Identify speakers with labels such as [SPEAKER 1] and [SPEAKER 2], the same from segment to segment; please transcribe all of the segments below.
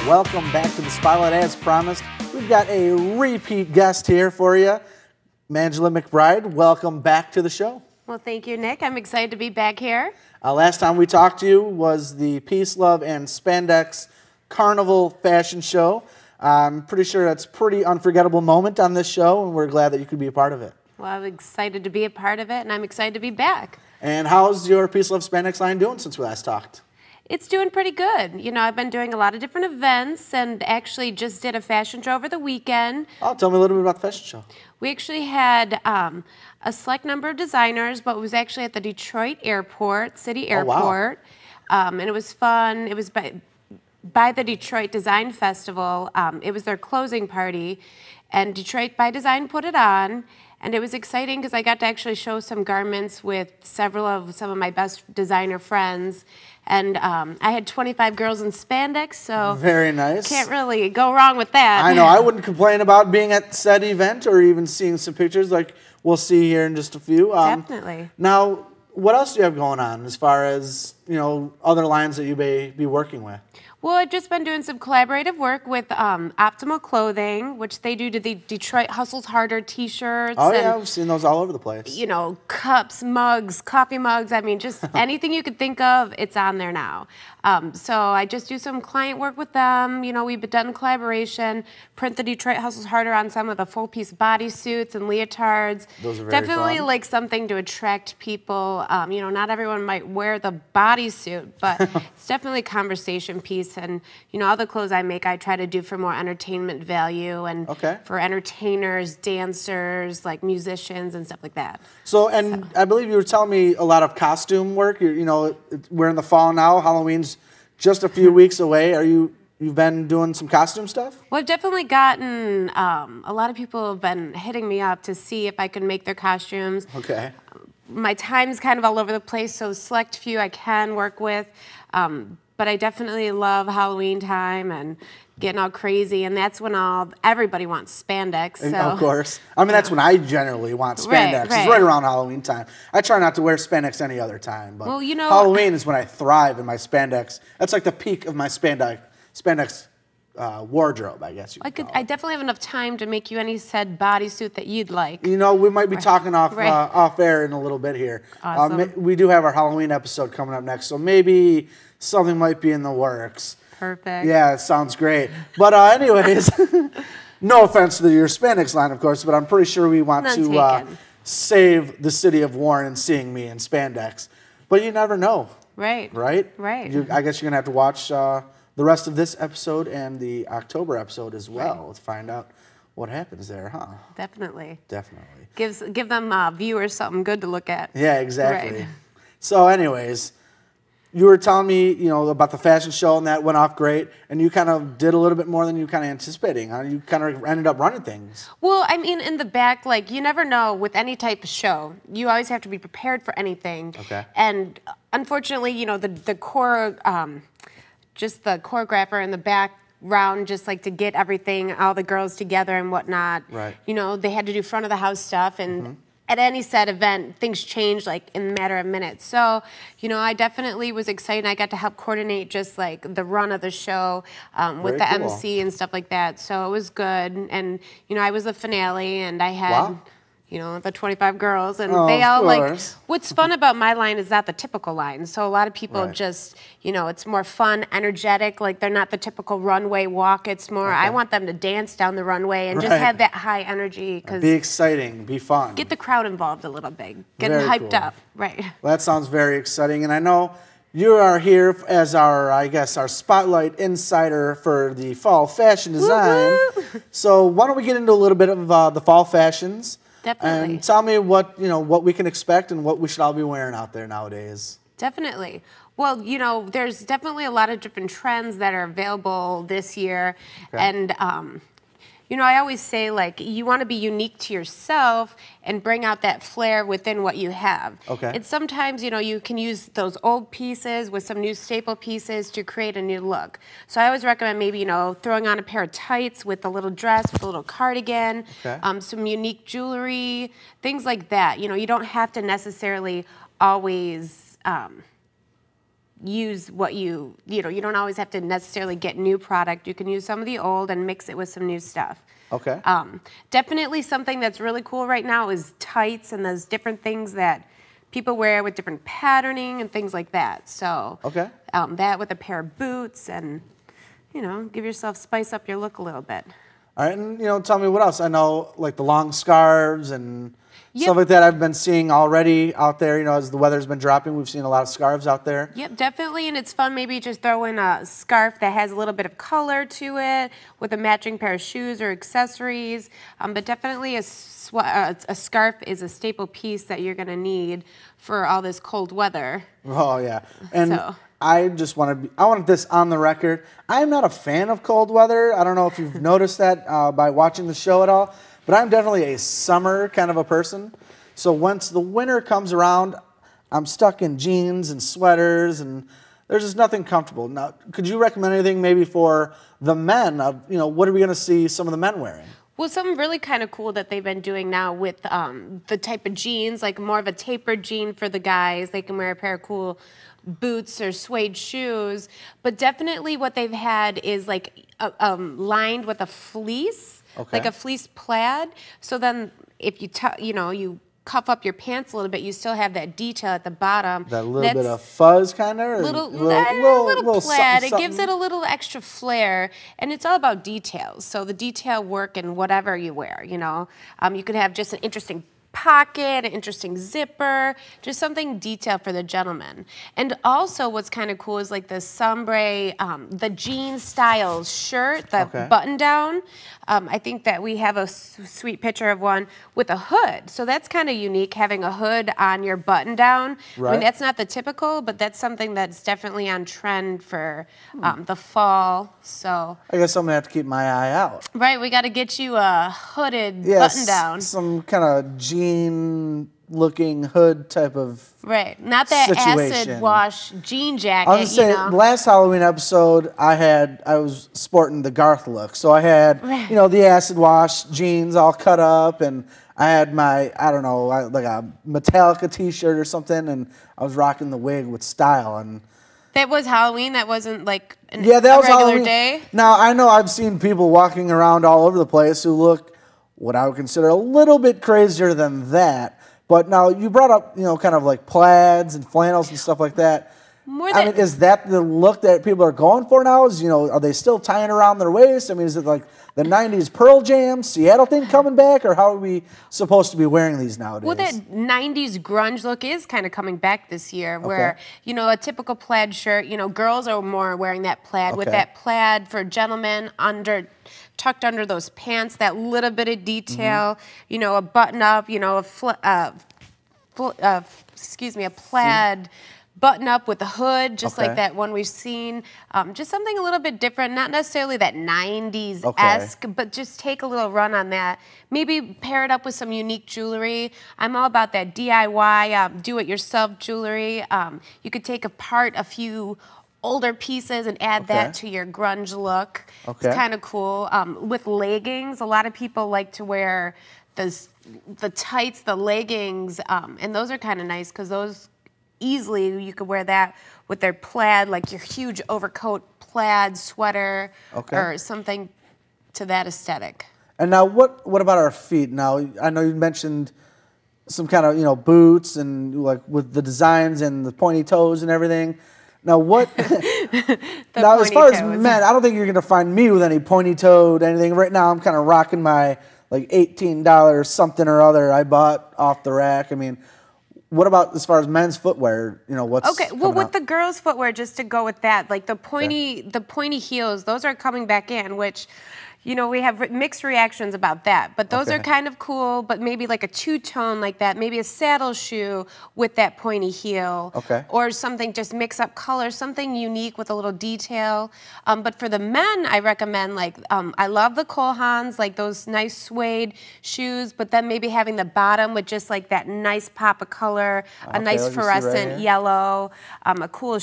[SPEAKER 1] Welcome back to the Spotlight. As promised, we've got a repeat guest here for you. Mangela McBride, welcome back to the show.
[SPEAKER 2] Well, thank you, Nick. I'm excited to be back here.
[SPEAKER 1] Last time we talked to you was the Peace, Love, and Spandex Carnival Fashion Show. I'm pretty sure that's a pretty unforgettable moment on this show, and we're glad that you could be a part of it.
[SPEAKER 2] Well, I'm excited to be a part of it, and I'm excited to be back.
[SPEAKER 1] And how's your Peace, Love, Spandex line doing since we last talked?
[SPEAKER 2] It's doing pretty good. You know, I've been doing a lot of different events and actually just did a fashion show over the weekend.
[SPEAKER 1] Oh, tell me a little bit about the fashion show.
[SPEAKER 2] We actually had a select number of designers, but it was actually at the Detroit Airport, City Airport.
[SPEAKER 1] Oh, wow.
[SPEAKER 2] And it was fun. It was by the Detroit Design Festival. It was their closing party, and Detroit by Design put it on. And it was exciting because I got to actually show some garments with some of my best designer friends. And I had 25 girls in spandex, so
[SPEAKER 1] very nice.
[SPEAKER 2] Can't really go wrong with that.
[SPEAKER 1] I know. I wouldn't complain about being at said event or even seeing some pictures like we'll see here in just a few.
[SPEAKER 2] Definitely.
[SPEAKER 1] Now, what else do you have going on as far as, you know, other lines that you may be working with?
[SPEAKER 2] Well, I've just been doing some collaborative work with Optimal Clothing, which they do to the Detroit Hustles Harder T-shirts.
[SPEAKER 1] Oh, yeah, I've seen those all over the place.
[SPEAKER 2] You know, cups, mugs, coffee mugs. I mean, just anything you could think of, it's on there now. So I just do some client work with them. You know, we've done collaboration, print the Detroit Hustles Harder on some of the full-piece bodysuits and leotards.
[SPEAKER 1] Those are very
[SPEAKER 2] Definitely
[SPEAKER 1] fun.
[SPEAKER 2] like something to attract people. You know, not everyone might wear the bodysuit, but it's definitely a conversation piece. And, you know, all the clothes I make, I try to do for more entertainment value and for entertainers, dancers, like musicians and stuff like that.
[SPEAKER 1] So, I believe you were telling me a lot of costume work. You know, we're in the fall now. Halloween's just a few weeks away. You've been doing some costume stuff?
[SPEAKER 2] Well, I've definitely gotten, a lot of people have been hitting me up to see if I can make their costumes.
[SPEAKER 1] Okay.
[SPEAKER 2] My time's kind of all over the place, so select few I can work with. But I definitely love Halloween time and getting all crazy, and that's when everybody wants spandex. So.
[SPEAKER 1] Of course. I mean, that's when I generally want spandex. It's right around Halloween time. I try not to wear spandex any other time, but
[SPEAKER 2] well, you know,
[SPEAKER 1] Halloween is when I thrive in my spandex. That's like the peak of my spandex wardrobe, I guess you could call it.
[SPEAKER 2] I definitely have enough time to make you any said bodysuit that you'd like.
[SPEAKER 1] You know, we might be talking off air in a little bit here.
[SPEAKER 2] Awesome.
[SPEAKER 1] We do have our Halloween episode coming up next, so maybe something might be in the works.
[SPEAKER 2] Perfect.
[SPEAKER 1] Yeah, it sounds great. But anyways, no offense to your spandex line, of course, but I'm pretty sure we want to save the city of Warren seeing me in spandex. But you never know.
[SPEAKER 2] Right.
[SPEAKER 1] Right?
[SPEAKER 2] Right.
[SPEAKER 1] I guess you're going to have to watch the rest of this episode and the October episode as well to find out what happens there, huh?
[SPEAKER 2] Definitely.
[SPEAKER 1] Definitely.
[SPEAKER 2] Give them viewers something good to look at.
[SPEAKER 1] Yeah, exactly.
[SPEAKER 2] Right.
[SPEAKER 1] So anyways, you were telling me, you know, about the fashion show, and that went off great, and you kind of did a little bit more than you kind of anticipating. Huh? You kind of ended up running things.
[SPEAKER 2] Well, I mean, in the back, like, you never know with any type of show. You always have to be prepared for anything.
[SPEAKER 1] Okay.
[SPEAKER 2] And unfortunately, you know, the core, just the choreographer in the background, just like to get everything, all the girls together and whatnot.
[SPEAKER 1] Right.
[SPEAKER 2] You know, they had to do front of the house stuff, and at any set event, things change like in a matter of minutes. So, you know, I definitely was excited. I got to help coordinate just like the run of the show with the MC and stuff like that. So it was good. And, you know, I was the finale, and I had, you know, the 25 girls, and they all like, what's fun about my line is not the typical line. So a lot of people just, you know, it's more fun, energetic, like they're not the typical runway walk. It's more, I want them to dance down the runway and just have that high energy.
[SPEAKER 1] Be exciting, be fun.
[SPEAKER 2] Get the crowd involved a little bit, get them hyped up, right.
[SPEAKER 1] Well, that sounds very exciting, and I know you are here as our, I guess, our spotlight insider for the fall fashion design. So why don't we get into a little bit of the fall fashions?
[SPEAKER 2] Definitely.
[SPEAKER 1] And tell me what we can expect and what we should all be wearing out there nowadays.
[SPEAKER 2] Definitely. Well, you know, there's definitely a lot of different trends that are available this year. And, you know, I always say, like, you want to be unique to yourself and bring out that flair within what you have. And sometimes, you know, you can use those old pieces with some new staple pieces to create a new look. So I always recommend maybe, you know, throwing on a pair of tights with a little dress, with a little cardigan, some unique jewelry, things like that. You know, you don't have to necessarily always use what you don't always have to necessarily get new product. You can use some of the old and mix it with some new stuff.
[SPEAKER 1] Okay.
[SPEAKER 2] Definitely something that's really cool right now is tights, and there's different things that people wear with different patterning and things like that. So
[SPEAKER 1] Okay.
[SPEAKER 2] That with a pair of boots and, give yourself, spice up your look a little bit.
[SPEAKER 1] All right, and tell me what else. I know like the long scarves and
[SPEAKER 2] Yep.
[SPEAKER 1] stuff like that I've been seeing already out there, as the weather's been dropping. We've seen a lot of scarves out there.
[SPEAKER 2] Yep, definitely, and it's fun maybe just throw in a scarf that has a little bit of color to it with a matching pair of shoes or accessories, but definitely a scarf is a staple piece that you're going to need for all this cold weather.
[SPEAKER 1] Oh, yeah. And
[SPEAKER 2] So.
[SPEAKER 1] I just I want this on the record. I'm not a fan of cold weather. I don't know if you've noticed that by watching the show at all, but I'm definitely a summer kind of a person. So once the winter comes around, I'm stuck in jeans and sweaters, and there's just nothing comfortable. Now, could you recommend anything maybe for the men? What are we going to see some of the men wearing?
[SPEAKER 2] Well, something really kind of cool that they've been doing now with the type of jeans, like more of a tapered jean for the guys. They can wear a pair of cool boots or suede shoes. But definitely what they've had is like lined with a fleece,
[SPEAKER 1] Okay.
[SPEAKER 2] like a fleece plaid. So then if you you cuff up your pants a little bit, you still have that detail at the bottom.
[SPEAKER 1] That little bit of fuzz kind of?
[SPEAKER 2] Little
[SPEAKER 1] Little
[SPEAKER 2] plaid.
[SPEAKER 1] something,
[SPEAKER 2] It gives it a little extra flair, and it's all about details. So the detail work in whatever you wear, You could have just an interesting pocket, an interesting zipper, just something detailed for the gentleman. And also what's kind of cool is like the sombre, the jean style shirt, the
[SPEAKER 1] Okay.
[SPEAKER 2] button down. I think that we have a sweet picture of one with a hood. So that's kind of unique, having a hood on your button down. I
[SPEAKER 1] Right.
[SPEAKER 2] mean, that's not the typical, but that's something that's definitely on trend for the fall. So,
[SPEAKER 1] I guess I'm going to have to keep my eye out.
[SPEAKER 2] right, we got to get you a hooded
[SPEAKER 1] Yes,
[SPEAKER 2] button down.
[SPEAKER 1] some kind of jean-looking hood type of.
[SPEAKER 2] Right, not that
[SPEAKER 1] situation.
[SPEAKER 2] acid wash jean jacket,
[SPEAKER 1] I was gonna say, last Halloween episode, I was sporting the Garth look, so I had,
[SPEAKER 2] Right.
[SPEAKER 1] the acid wash jeans all cut up, and I had my, I don't know, like a Metallica T-shirt or something, and I was rocking the wig with style, and
[SPEAKER 2] That was Halloween. That wasn't like
[SPEAKER 1] that
[SPEAKER 2] a
[SPEAKER 1] was
[SPEAKER 2] regular
[SPEAKER 1] Halloween.
[SPEAKER 2] day.
[SPEAKER 1] Now I know I've seen people walking around all over the place who look what I would consider a little bit crazier than that. But now you brought up, kind of like plaids and flannels and stuff like that.
[SPEAKER 2] More
[SPEAKER 1] I
[SPEAKER 2] than
[SPEAKER 1] mean, is that the look that people are going for now? Are they still tying around their waist? I mean, is it like the 90s Pearl Jam, Seattle thing coming back? Or how are we supposed to be wearing these nowadays?
[SPEAKER 2] well, that 90s grunge look is kind of coming back this year where,
[SPEAKER 1] Okay.
[SPEAKER 2] a typical plaid shirt, girls are more wearing that plaid with
[SPEAKER 1] Okay.
[SPEAKER 2] that plaid for gentlemen tucked under those pants, that little bit of detail, a button up, a plaid button up with a hood, just
[SPEAKER 1] Okay.
[SPEAKER 2] like that one we've seen. Just something a little bit different, not necessarily that 90s-esque, but just take a little run on that. Maybe pair it up with some unique jewelry. I'm all about that DIY, do-it-yourself jewelry. You could take apart a few older pieces and add that to your grunge look.
[SPEAKER 1] Okay.
[SPEAKER 2] It's kind of cool. With leggings, a lot of people like to wear the tights, the leggings, and those are kind of nice because those easily you could wear that with their plaid, like your huge overcoat plaid sweater or something to that aesthetic.
[SPEAKER 1] And now what about our feet? Now, I know you mentioned some kind of, boots and like with the designs and the pointy toes and everything. Now what? Now, as far as men, I don't think you're going to find me with any pointy-toed anything. Right now, I'm kind of rocking my like $18 something or other I bought off the rack. I mean, what about as far as men's footwear? What's
[SPEAKER 2] okay? Well,
[SPEAKER 1] coming
[SPEAKER 2] with
[SPEAKER 1] out?
[SPEAKER 2] the girls' footwear, just to go with that, like the pointy heels, those are coming back in, which. We have mixed reactions about that, but those are kind of cool, but maybe like a two-tone like that, maybe a saddle shoe with that pointy heel, or something, just mix up colors, something unique with a little detail. But for the men, I recommend I love the Cole Haans, like those nice suede shoes, but then maybe having the bottom with just like that nice pop of color, a nice fluorescent yellow, a cool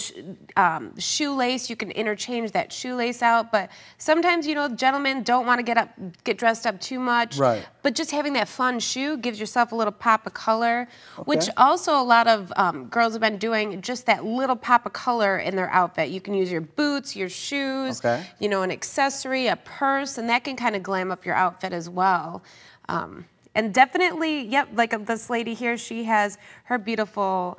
[SPEAKER 2] shoelace. You can interchange that shoelace out, but sometimes, gentlemen don't don't want to get dressed up too much.
[SPEAKER 1] Right.
[SPEAKER 2] But just having that fun shoe gives yourself a little pop of color, which also a lot of girls have been doing, just that little pop of color in their outfit. You can use your boots, your shoes, you know, an accessory, a purse, and that can kind of glam up your outfit as well. And definitely, yep, like this lady here, she has her beautiful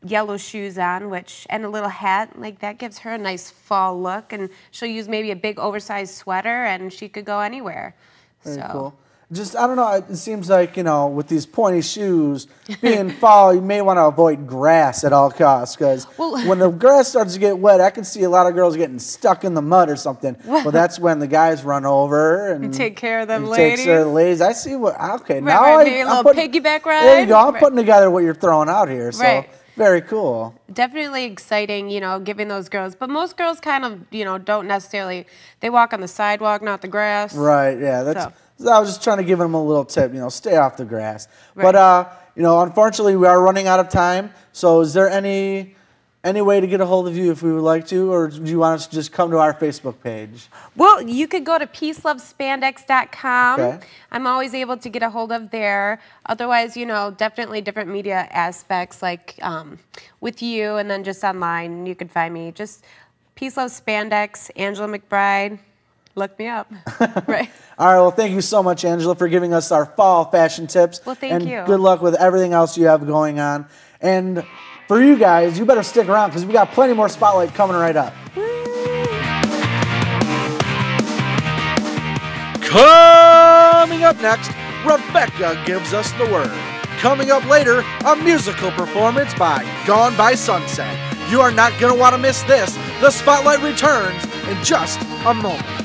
[SPEAKER 2] yellow shoes on, and a little hat, like that gives her a nice fall look, and she'll use maybe a big oversized sweater, and she could go anywhere.
[SPEAKER 1] Very cool. Just, I don't know, it seems like, you know, with these pointy shoes, being fall, you may want to avoid grass at all costs, because when the grass starts to get wet, I can see a lot of girls getting stuck in the mud or something. Well, that's when the guys run over and
[SPEAKER 2] take care of them ladies.
[SPEAKER 1] Takes care of the ladies. I see what, okay,
[SPEAKER 2] right,
[SPEAKER 1] now
[SPEAKER 2] right, maybe a little piggyback ride.
[SPEAKER 1] There you go, I'm putting together what you're throwing out here, so very cool.
[SPEAKER 2] Definitely exciting, you know, giving those girls. But most girls kind of, you know, don't necessarily, they walk on the sidewalk, not the grass.
[SPEAKER 1] Right, yeah, that's... I was just trying to give them a little tip, you know, stay off the grass. Right. But, you know, unfortunately, we are running out of time. So is there any way to get a hold of you if we would like to, or do you want us to just come to our Facebook page?
[SPEAKER 2] Well, you could go to peacelovespandex.com. I'm always able to get a hold of there. Otherwise, you know, definitely different media aspects, like with you, and then just online. You could find me. Just Peace Love Spandex, Angela McBride. Look me up. Right.
[SPEAKER 1] All right. Well, thank you so much, Angela, for giving us our fall fashion tips.
[SPEAKER 2] Well, thank you.
[SPEAKER 1] Good luck with everything else you have going on. And for you guys, you better stick around because we got plenty more Spotlight coming right up. Coming up next, Rebecca gives us the word. Coming up later, a musical performance by Gone by Sunset. You are not going to want to miss this. The Spotlight returns in just a moment.